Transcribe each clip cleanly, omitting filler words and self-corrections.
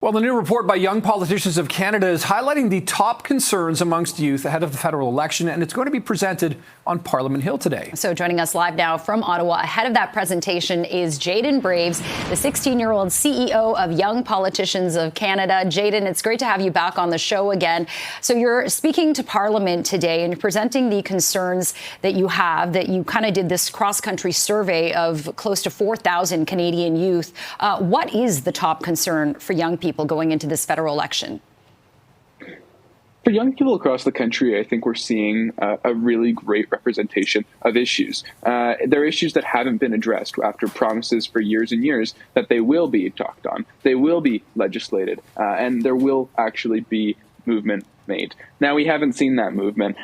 Well, the new report by Young Politicians of Canada is highlighting the top concerns amongst youth ahead of the federal election, and it's going to be presented on Parliament Hill today. So joining us live now from Ottawa ahead of that presentation is Jaden Braves, the 16-year-old CEO of Young Politicians of Canada. Jaden, it's great to have you back on the show again. So you're speaking to Parliament today and you're presenting the concerns that you have, that you kind of did this cross-country survey of close to 4,000 Canadian youth. What is the top concern for young people going into this federal election? For young people across the country, I think we're seeing a really great representation of issues. There are issues that haven't been addressed after promises for years and years that they will be talked on, they will be legislated, and there will actually be movement made. Now, we haven't seen that movement.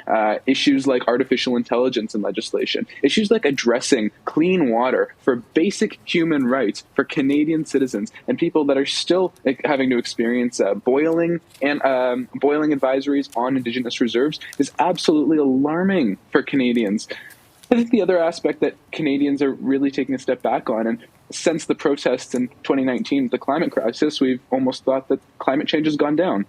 Issues like artificial intelligence in legislation, issues like addressing clean water for basic human rights for Canadian citizens and people that are still having to experience boiling advisories on Indigenous reserves is absolutely alarming for Canadians. I think the other aspect that Canadians are really taking a step back on, and since the protests in 2019, the climate crisis, we've almost thought that climate change has gone down.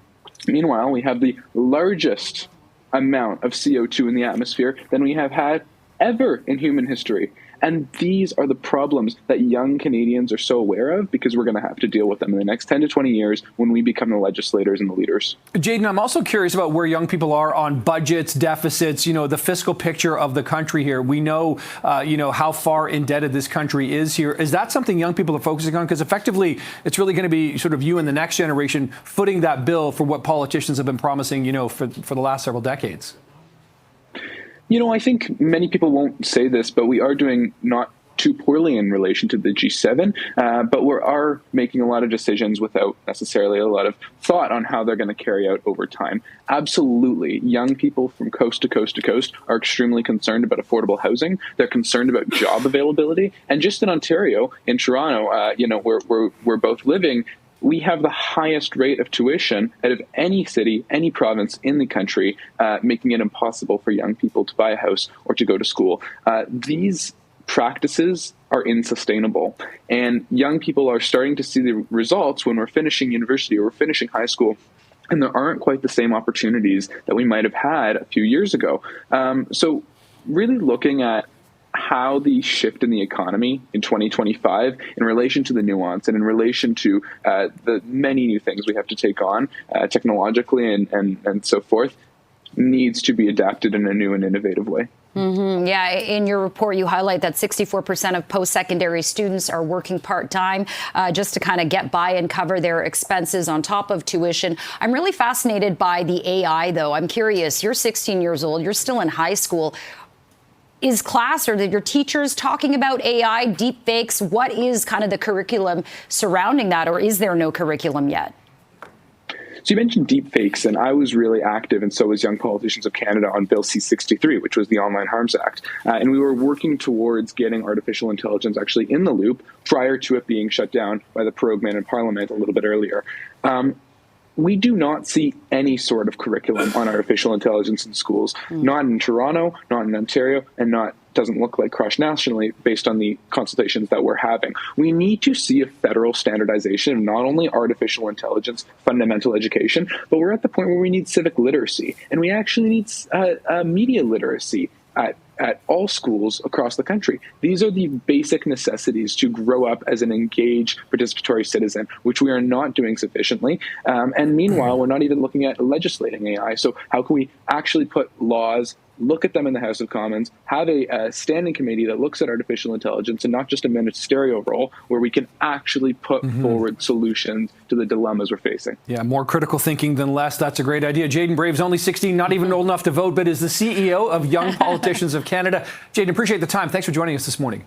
Meanwhile, we have the largest amount of CO2 in the atmosphere than we have had ever in human history. And these are the problems that young Canadians are so aware of because we're going to have to deal with them in the next 10 to 20 years when we become the legislators and the leaders. Jaden, I'm also curious about where young people are on budgets, deficits, the fiscal picture of the country here. We know, how far indebted this country is here. Is that something young people are focusing on? Because effectively, it's really going to be sort of you and the next generation footing that bill for what politicians have been promising, for the last several decades. I think many people won't say this, but we are doing not too poorly in relation to the G7, but we are making a lot of decisions without necessarily a lot of thought on how they're going to carry out over time. Absolutely. Young people from coast to coast to coast are extremely concerned about affordable housing. They're concerned about job availability. And just in Ontario, in Toronto, where we're both living, we have the highest rate of tuition out of any city, any province in the country, making it impossible for young people to buy a house or to go to school. These practices are unsustainable. And young people are starting to see the results when we're finishing university or we're finishing high school. And there aren't quite the same opportunities that we might have had a few years ago. So really looking at how the shift in the economy in 2025 in relation to the nuance and in relation to the many new things we have to take on technologically and so forth needs to be adapted in a new and innovative way. Mm-hmm. Yeah, in your report, you highlight that 64% of post-secondary students are working part-time just to kind of get by and cover their expenses on top of tuition. I'm really fascinated by the AI, though. I'm curious, you're 16 years old, you're still in high school. Is class or your teachers talking about AI, deep fakes? What is kind of the curriculum surrounding that, or is there no curriculum yet? So you mentioned deep fakes, and I was really active, and so was Young Politicians of Canada, on Bill C-63, which was the Online Harms Act. And we were working towards getting artificial intelligence actually in the loop prior to it being shut down by the Progue Man in Parliament a little bit earlier. We do not see any sort of curriculum on artificial intelligence in schools, not in Toronto, not in Ontario, and doesn't look like cross-nationally based on the consultations that we're having. We need to see a federal standardization of not only artificial intelligence fundamental education, but we're at the point where we need civic literacy, and we actually need media literacy at all schools across the country. These are the basic necessities to grow up as an engaged, participatory citizen, which we are not doing sufficiently. And meanwhile, we're not even looking at legislating AI. So how can we actually put laws, look at them in the House of Commons, have a standing committee that looks at artificial intelligence and not just a ministerial role where we can actually put forward solutions to the dilemmas we're facing. Yeah, more critical thinking than less. That's a great idea. Jaden Braves, only 16, not even old enough to vote, but is the CEO of Young Politicians of Canada. Jaden, appreciate the time. Thanks for joining us this morning.